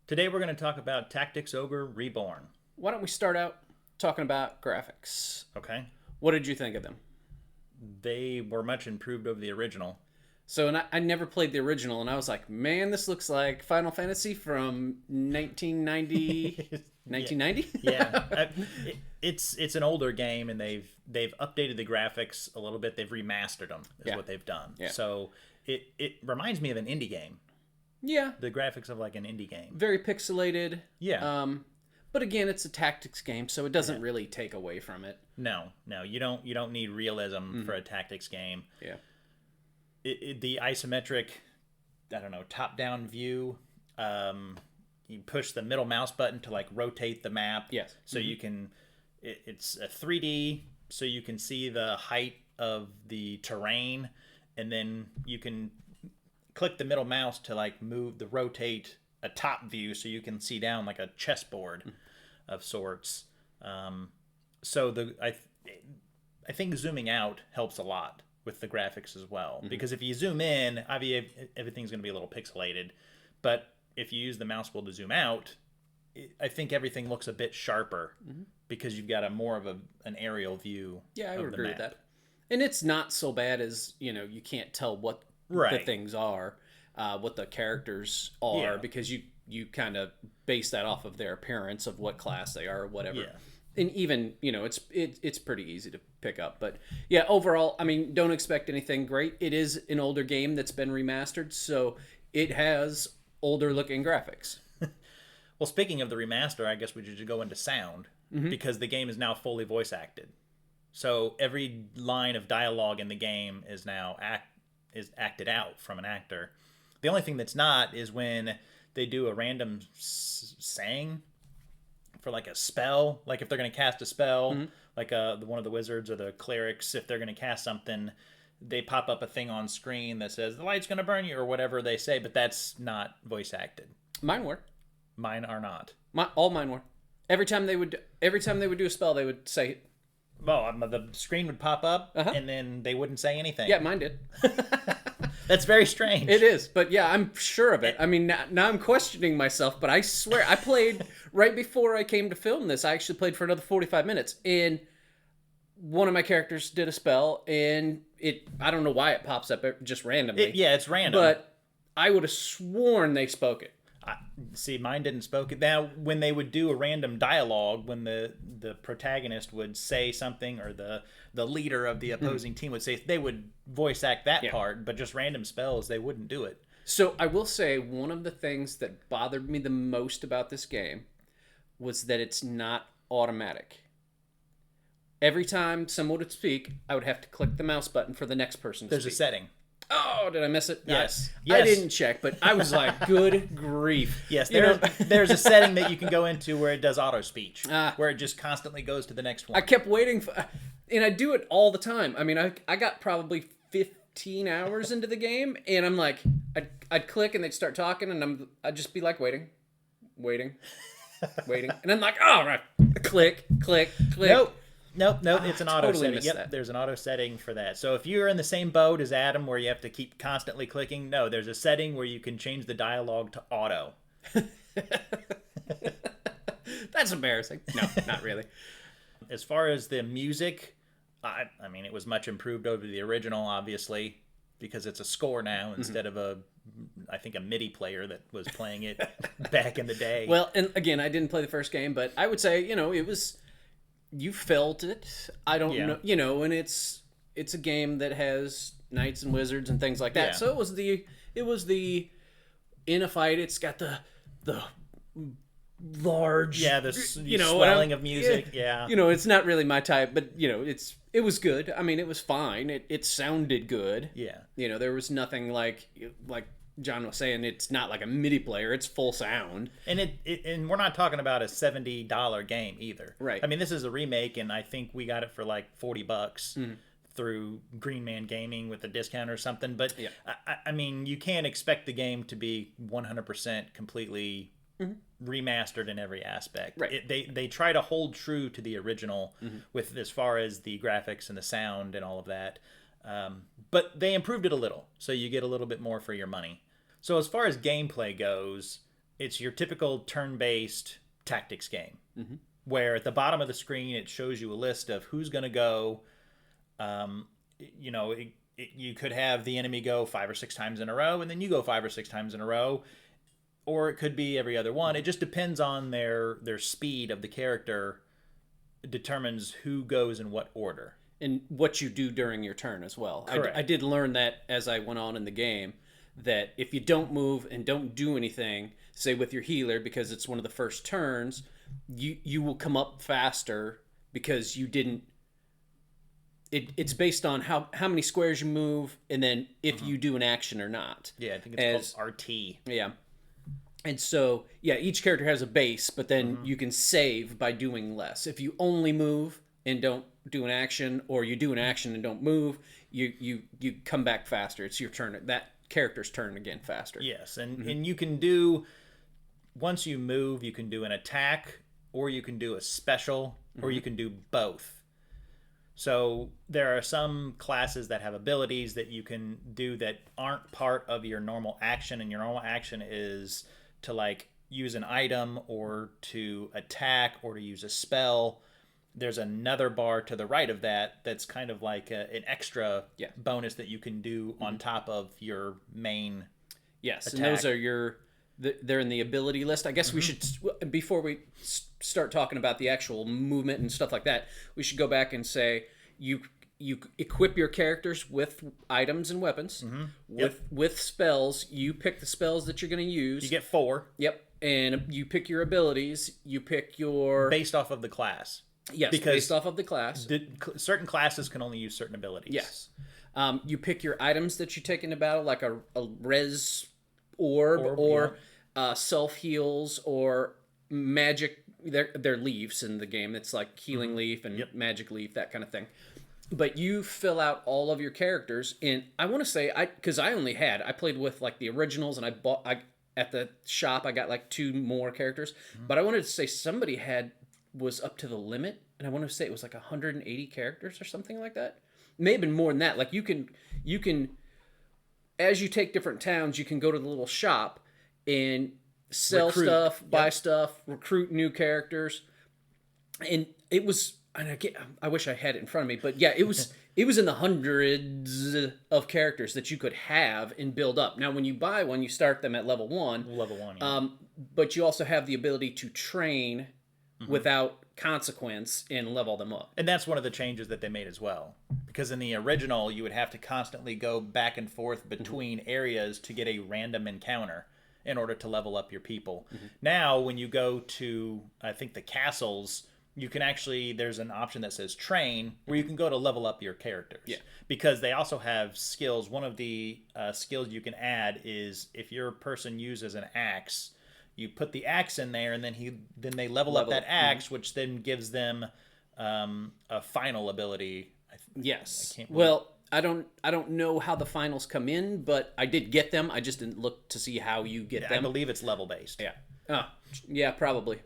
Today we're going to talk about Tactics Ogre Reborn. Why don't we start out talking about graphics? Okay. What did you think of them? They were much improved over the original. So, and I never played the original, and I was like, man, this looks like Final Fantasy from 1990. 1990? Yeah. It's an older game, and they've updated the graphics a little bit. They've remastered them, is what they've done. Yeah. So it reminds me of an indie game. Yeah. The graphics of like an indie game. Very pixelated. Yeah. But again, it's a tactics game, so it doesn't really take away from it. No, you don't need realism for a tactics game. Yeah. The isometric, I don't know, top-down view. You push the middle mouse button to like rotate the map. Yes. So you can. It's a 3D, so you can see the height of the terrain, and then you can click the middle mouse to like rotate a top view, so you can see down like a chessboard of sorts. So I think zooming out helps a lot with the graphics as well, because if you zoom in, obviously everything's going to be a little pixelated, but if you use the mouse wheel to zoom out, I think everything looks a bit sharper because you've got a more of an aerial view. Yeah, I of would the agree map. with that. And it's not so bad as, you can't tell what the Right. things are, what the characters are, Yeah. because you kind of base that off of their appearance, of what class they are or whatever. Yeah. And even, it's pretty easy to pick up. But yeah, overall, I mean, don't expect anything great. It is an older game that's been remastered, so it has older looking graphics. Well, speaking of the remaster, I guess we should go into sound, because the game is now fully voice acted. So every line of dialogue in the game is now acted out from an actor. The only thing that's not is when they do a random saying for like a spell, like if they're going to cast a spell, like one of the wizards or the clerics, if they're going to cast something, they pop up a thing on screen that says the light's going to burn you or whatever they say, but that's not voice acted. Mine were. Mine are not. All mine were. Every time they would do a spell, they would say, Well, the screen would pop up, and then they wouldn't say anything. yeah, mine did. That's very strange. It is, but yeah, I'm sure of it. I mean, now I'm questioning myself, but I swear, I played right before I came to film this. I actually played for another 45 minutes, and one of my characters did a spell, and I don't know why it pops up just randomly. It's random. But I would have sworn they spoke it. See, mine didn't spoke it. Now, when they would do a random dialogue, when the protagonist would say something, or the leader of the opposing team would say, they would voice act that part, but just random spells, they wouldn't do it. So I will say, one of the things that bothered me the most about this game was that it's not automatic. Every time someone would speak, I would have to click the mouse button for the next person to There's speak. a setting. Oh, did I miss it? Yes. I didn't check, but I was like, good grief. Yes, there's a setting that you can go into where it does auto speech, where it just constantly goes to the next one. I kept waiting for, and I do it all the time. I mean, I got probably 15 hours into the game, and I'm like, I'd click and they'd start talking, and I'd just be like, waiting. And I'm like, oh, right. Click. Nope. It's an auto totally setting. missed Yep, that. there's an auto setting for that. So if you're in the same boat as Adam, where you have to keep constantly clicking, no, there's a setting where you can change the dialogue to auto. That's embarrassing. No, not really. As far as the music, I mean, it was much improved over the original, obviously, because it's a score now instead of I think a MIDI player that was playing it back in the day. Well, and again, I didn't play the first game, but I would say, it was, you felt it. I don't know, and it's a game that has knights and wizards and things like that. Yeah. So it was the in a fight, it's got the large, the swelling of music. Yeah. It's not really my type, but it was good. I mean, it was fine. It sounded good. Yeah. There was nothing like John was saying, it's not like a MIDI player, it's full sound. And and we're not talking about a $70 game either. Right. I mean, this is a remake, and I think we got it for like $40 through Green Man Gaming with a discount or something. But yeah. I mean, you can't expect the game to be 100% completely remastered in every aspect. Right. They try to hold true to the original with as far as the graphics and the sound and all of that. But they improved it a little, so you get a little bit more for your money. So as far as gameplay goes, it's your typical turn-based tactics game, where at the bottom of the screen it shows you a list of who's going to go. You know, you could have the enemy go 5 or 6 times in a row, and then you go 5 or 6 times in a row, or it could be every other one. It just depends on their speed of the character, determines who goes in what order. And what you do during your turn as well. I did learn that as I went on in the game, that if you don't move and don't do anything, say with your healer, because it's one of the first turns, you will come up faster because you didn't. It's based on how many squares you move, and then if you do an action or not. Yeah, I think it's called RT. Yeah. And so, yeah, each character has a base, but then you can save by doing less. If you only move and don't do an action, or you do an action and don't move, you come back faster. It's your turn. That character's turn again faster. Yes, and you can do, once you move, you can do an attack, or you can do a special, or you can do both. So there are some classes that have abilities that you can do that aren't part of your normal action, and your normal action is to like use an item or to attack or to use a spell. There's another bar to the right of that that's kind of like an extra bonus that you can do on top of your main attack. And those are they're in the ability list. I guess we should, before we start talking about the actual movement and stuff like that, we should go back and say you equip your characters with items and weapons, with spells. You pick the spells that you're going to use. You get 4. Yep. And you pick your abilities. You pick your... Based off of the class. Yes, because based off of the class. Certain classes can only use certain abilities. Yes. You pick your items that you take into battle, like a res orb or self heals or magic. They're leaves in the game. It's like healing leaf and magic leaf, that kind of thing. But you fill out all of your characters, and I want to say because I played with like the originals, and at the shop I got like 2 more characters. But I wanted to say somebody was up to the limit, and I want to say it was like 180 characters or something like that. Maybe more than that. Like you can, as you take different towns, you can go to the little shop and sell stuff, buy stuff, recruit new characters, and it was. And I wish I had it in front of me, but yeah, it was in the hundreds of characters that you could have and build up. Now, when you buy one, you start them at level 1. Level 1. Yeah. But you also have the ability to train without consequence and level them up. And that's one of the changes that they made as well. Because in the original, you would have to constantly go back and forth between areas to get a random encounter in order to level up your people. Now, when you go to, I think, the castles, you can actually, there's an option that says train, where you can go to level up your characters. Yeah. Because they also have skills. One of the skills you can add is if your person uses an axe, you put the axe in there, and then they level up that axe, which then gives them a final ability. Yes. I don't know how the finals come in, but I did get them. I just didn't look to see how you get them. I believe it's level based. Yeah. Yeah, probably.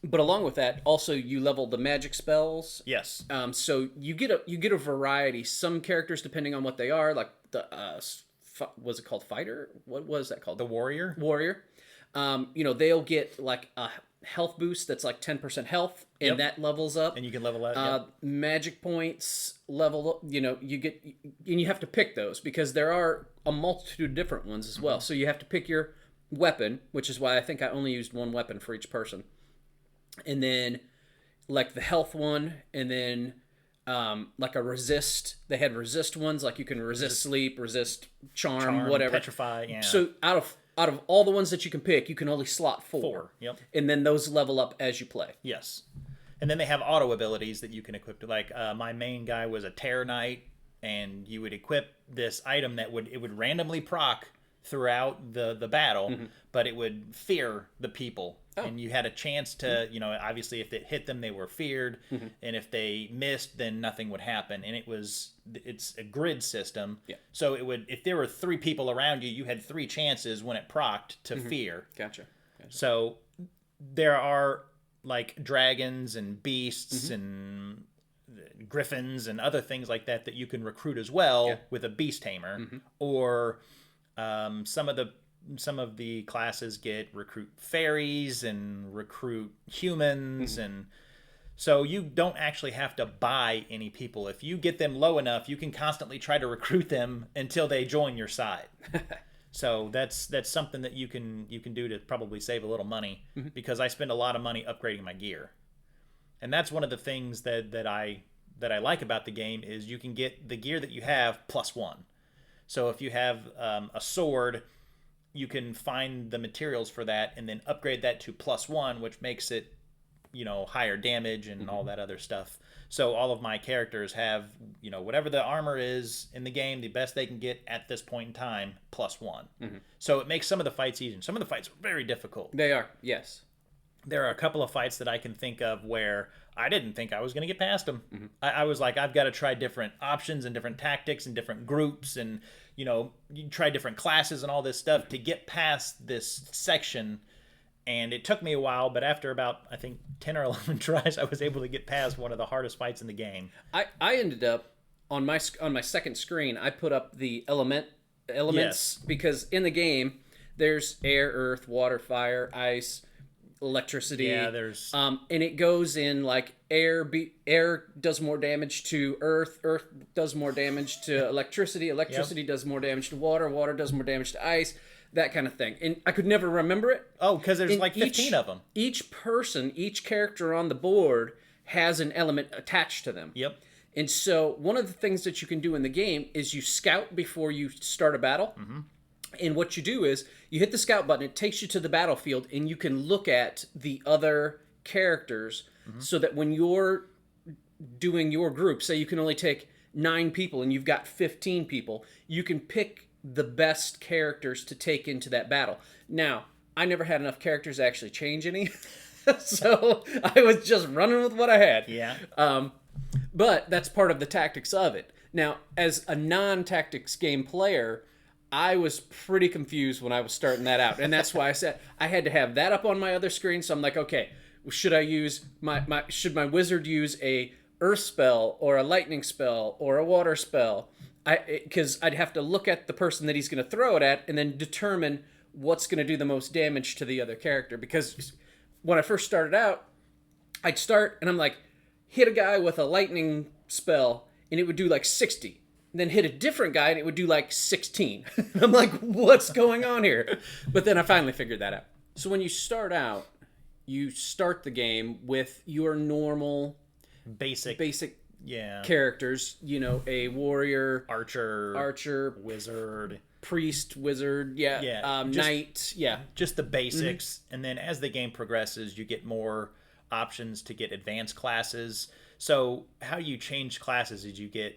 But along with that, also you level the magic spells. Yes. So you get a variety. Some characters, depending on what they are, like the was it called fighter? What was that called? The warrior. They'll get like a health boost that's like 10% health, and that levels up. And you can level that. Magic points level up. You get, and you have to pick those because there are a multitude of different ones as well. So you have to pick your weapon, which is why I think I only used 1 weapon for each person. And then like the health one, and then like a resist. They had resist ones, like you can resist sleep, resist charm, whatever. Petrify, yeah. So out of all the ones that you can pick, you can only slot 4. Yep. And then those level up as you play. Yes. And then they have auto abilities that you can equip. Like my main guy was a Terror Knight, and you would equip this item that would randomly proc throughout the battle, but it would fear the people. And you had a chance to, obviously if it hit them, they were feared. And if they missed, then nothing would happen. And it's a grid system. Yeah. So if there were 3 people around you, you had 3 chances when it procced to fear. Gotcha. So there are like dragons and beasts and griffins and other things like that you can recruit as well with a beast tamer. Or some of the some of the classes get recruit fairies and recruit humans, and so you don't actually have to buy any people. If you get them low enough, you can constantly try to recruit them until they join your side. So that's something that you can do to probably save a little money, because I spend a lot of money upgrading my gear. And that's one of the things that I like about the game is you can get the gear that you have +1. So if you have a sword, you can find the materials for that and then upgrade that to +1, which makes it, higher damage and all that other stuff. So all of my characters have, whatever the armor is in the game, the best they can get at this point in time, +1. So it makes some of the fights easier. Some of the fights are very difficult. They are, yes. There are a couple of fights that I can think of where I didn't think I was going to get past them. I was like, I've got to try different options and different tactics and different groups, and you try different classes and all this stuff to get past this section. And it took me a while, but after about, I think, 10 or 11 tries, I was able to get past one of the hardest fights in the game. I ended up, on my second screen, I put up the elements, Yes. because in the game, there's air, earth, water, fire, ice, electricity. Yeah, there's... and it goes in like air does more damage to earth does more damage to electricity does more damage to water does more damage to ice, that kind of thing. And I could never remember it. Oh, because there's like 15 of them. Each character on the board has an element attached to them. Yep. And so one of the things that you can do in the game is you scout before you start a battle. And what you do is you hit the scout button, it takes you to the battlefield, and you can look at the other characters so that when you're doing your group, say you can only take 9 people and you've got 15 people, you can pick the best characters to take into that battle. Now, I never had enough characters to actually change any, so I was just running with what I had. Yeah. But that's part of the tactics of it. Now, as a non-tactics game player, I was pretty confused when I was starting that out. And that's why I said I had to have that up on my other screen. So I'm like, okay, should I use should my wizard use a earth spell or a lightning spell or a water spell? Because I'd have to look at the person that he's going to throw it at and then determine what's going to do the most damage to the other character. Because when I first started out, I'd start and I'm like, hit a guy with a lightning spell and it would do like 60. Then hit a different guy and it would do like 16. I'm like, what's going on here? But then I finally figured that out. So when you start out, you start the game with your normal Basic characters, a warrior, archer, wizard, priest, wizard, knight, just the basics. And then as the game progresses, you get more options to get advanced classes. So how you change classes is you get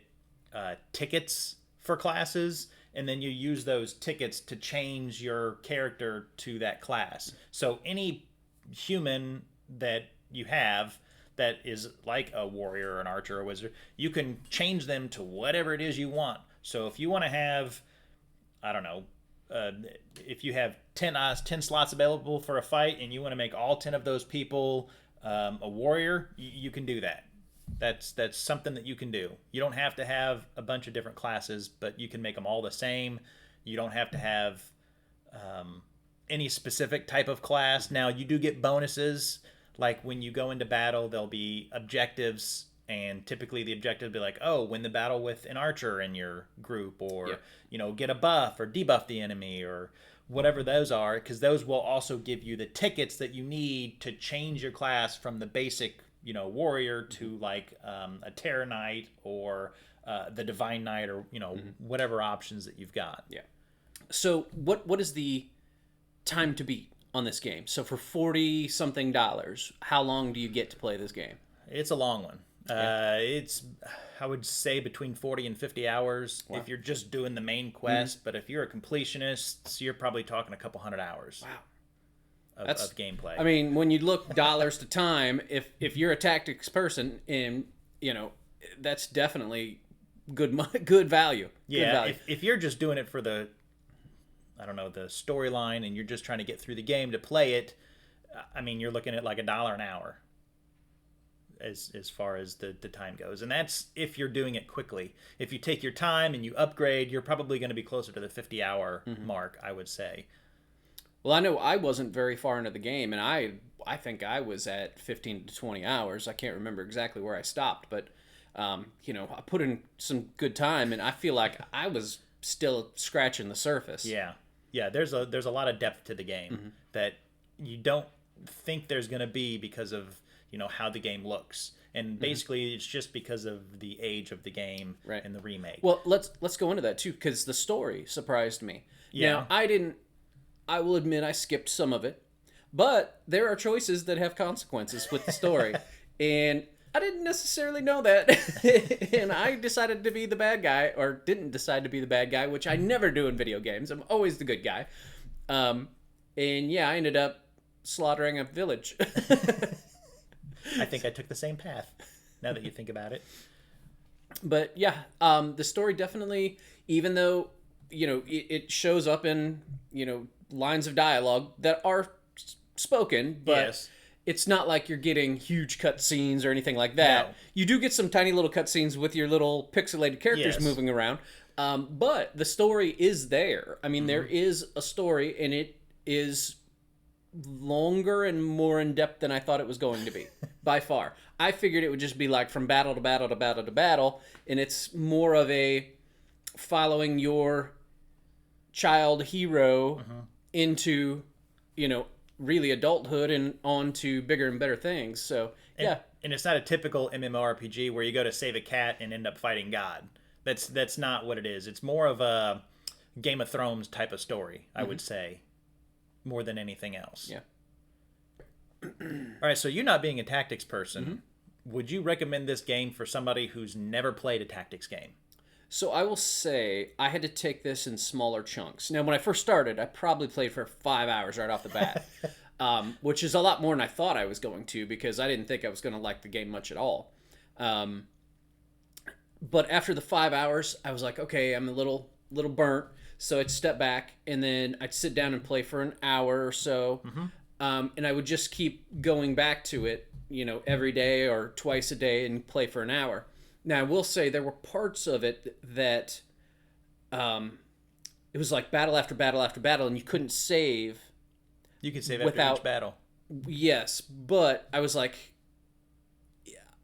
tickets for classes, and then you use those tickets to change your character to that class. So any human that you have that is like a warrior, an archer, or a wizard, you can change them to whatever it is you want. So if you want to have, I don't know, if you have 10 slots available for a fight and you want to make all 10 of those people a warrior, you can do that. That's something that you can do. You don't have to have a bunch of different classes, but you can make them all the same. You don't have to have any specific type of class. Now, you do get bonuses. Like when you go into battle, there'll be objectives, and typically the objective will be like, oh, win the battle with an archer in your group, or get a buff or debuff the enemy, or whatever those are, because those will also give you the tickets that you need to change your class from the basic warrior to like a Terror Knight or the Divine Knight, or whatever options that you've got. Yeah. So what is the time to beat on this game? So for $40-something, how long do you get to play this game? It's a long one. It's, I would say, between 40 and 50 hours if you're just doing the main quest. But if you're a completionist, you're probably talking a couple hundred hours. Wow. Of gameplay. I mean, when you look dollars to time, if you're a tactics person, and that's definitely good value. Yeah, good value. If you're just doing it for the storyline, and you're just trying to get through the game to play it, I mean, you're looking at like $1 an hour as far as the time goes. And that's if you're doing it quickly. If you take your time and you upgrade, you're probably going to be closer to the 50-hour mark, I would say. Well, I know I wasn't very far into the game, and I think I was at 15 to 20 hours. I can't remember exactly where I stopped, but I put in some good time, and I feel like I was still scratching the surface. Yeah, yeah. There's a lot of depth to the game that you don't think there's going to be because of how the game looks, and basically it's just because of the age of the game and the remake. Well, let's go into that too, because the story surprised me. Yeah. Now, I will admit I skipped some of it, but there are choices that have consequences with the story, and I didn't necessarily know that, and I decided to be the bad guy, or didn't decide to be the bad guy, which I never do in video games. I'm always the good guy. And yeah, I ended up slaughtering a village. I think I took the same path, now that you think about it. But yeah, the story definitely, even though, it shows up in, lines of dialogue that are spoken, but Yes. it's not like you're getting huge cutscenes or anything like that. No. You do get some tiny little cutscenes with your little pixelated characters Yes. moving around, but the story is there. I mean, there is a story, and it is longer and more in depth than I thought it was going to be, by far. I figured it would just be like from battle to battle to battle to battle, and it's more of a following your child hero into, really adulthood and on to bigger and better things. So, yeah. And it's not a typical MMORPG where you go to save a cat and end up fighting God. That's not what it is. It's more of a Game of Thrones type of story, I would say, more than anything else. Yeah. All right, so you not being a tactics person, would you recommend this game for somebody who's never played a tactics game? So I will say I had to take this in smaller chunks. Now, when I first started, I probably played for 5 hours right off the bat, which is a lot more than I thought I was going to, because I didn't think I was going to like the game much at all. But after the 5 hours, I was like, okay, I'm a little burnt. So I'd step back, and then I'd sit down and play for an hour or so. And I would just keep going back to it, every day or twice a day, and play for an hour. Now, I will say there were parts of it that it was like battle after battle after battle, and you couldn't save. You can save after each battle. Yes, but I was like,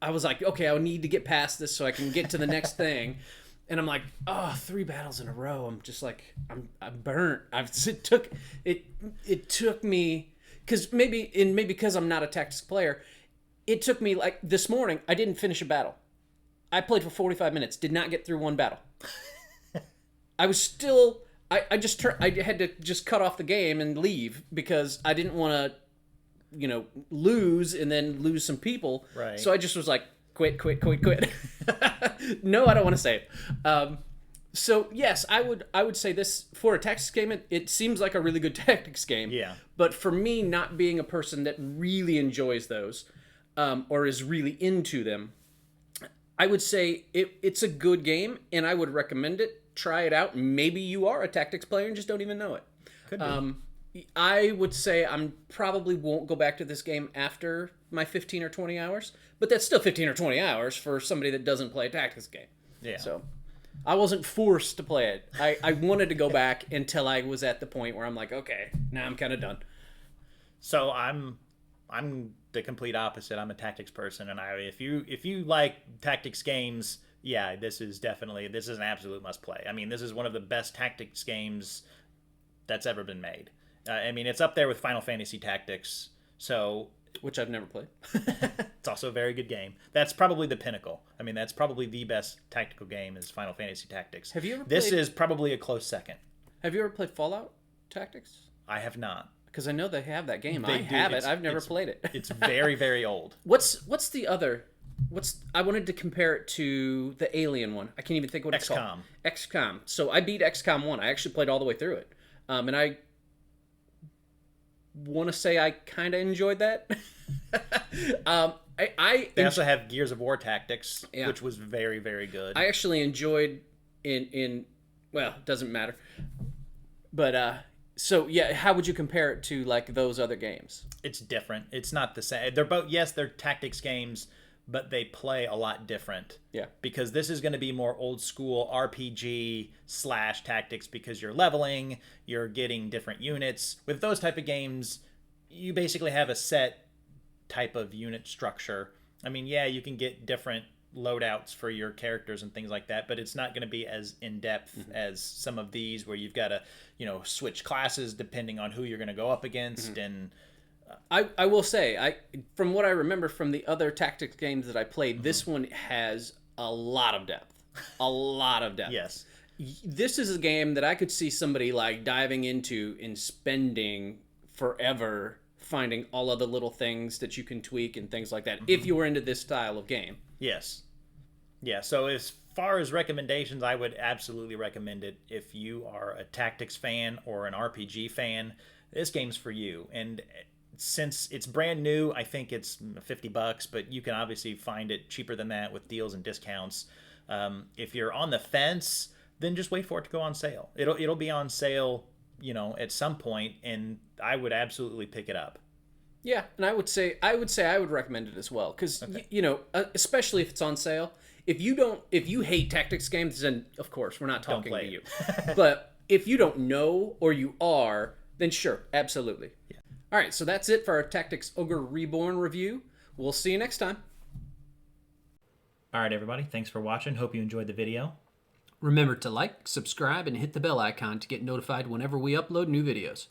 okay, I need to get past this so I can get to the next thing. And I'm like, 3 battles in a row. I'm just like, I'm burnt. It took me, maybe because I'm not a tactics player, it took me, like this morning, I didn't finish a battle. I played for 45 minutes, did not get through one battle. I was still, I had to just cut off the game and leave because I didn't want to, lose and then lose some people. Right. So I just was like, quit. No, I don't want to save. So yes, I would say this for a tactics game. It seems like a really good tactics game. Yeah. But for me, not being a person that really enjoys those, or is really into them, I would say it's a good game, and I would recommend it. Try it out. Maybe you are a tactics player and just don't even know it. Could be. I would say I probably won't go back to this game after my 15 or 20 hours, but that's still 15 or 20 hours for somebody that doesn't play a tactics game. Yeah. So I wasn't forced to play it. I wanted to go back until I was at the point where I'm like, okay, now I'm kind of done. So I'm the complete opposite. I'm a tactics person, and if you like tactics games, yeah, this is an absolute must play. I mean, this is one of the best tactics games that's ever been made. I mean, it's up there with Final Fantasy Tactics. So, which I've never played. It's also a very good game. That's probably the pinnacle. I mean, that's probably the best tactical game is Final Fantasy Tactics. Have you ever This played... is probably a close second. Have you ever played Fallout Tactics? I have not. Because I know they have that game. They I do. have it. I've never played it. It's very, very old. What's the other? I wanted to compare it to the Alien one. I can't even think what it's called. XCOM. So I beat XCOM 1. I actually played all the way through it. And I want to say I kind of enjoyed that. They also have Gears of War Tactics, which was very, very good. I actually enjoyed well, it doesn't matter. But so yeah, how would you compare it to like those other games? It's different. It's not the same. They're both, yes, they're tactics games, but they play a lot different. Yeah. Because this is going to be more old school RPG / tactics, because you're leveling, you're getting different units. With those type of games, you basically have a set type of unit structure. I mean, yeah, you can get different loadouts for your characters and things like that, but it's not going to be as in-depth as some of these where you've got to, switch classes depending on who you're going to go up against. And I will say, from what I remember from the other tactics games that I played, this one has a lot of depth. A lot of depth. Yes. This is a game that I could see somebody like diving into and spending forever finding all of the little things that you can tweak and things like that, if you were into this style of game. Yes. Yeah, so as far as recommendations, I would absolutely recommend it. If you are a tactics fan or an RPG fan, this game's for you. And since it's brand new, I think it's $50, but you can obviously find it cheaper than that with deals and discounts. If you're on the fence, then just wait for it to go on sale. It'll be on sale, at some point, and I would absolutely pick it up. Yeah, and I would say I would recommend it as well, because especially if it's on sale. If you hate tactics games, then of course we're not talking to you. But if you don't know, or you are, then sure, absolutely. Yeah. All right, so that's it for our Tactics Ogre Reborn review. We'll see you next time. All right, everybody, thanks for watching. Hope you enjoyed the video. Remember to like, subscribe, and hit the bell icon to get notified whenever we upload new videos.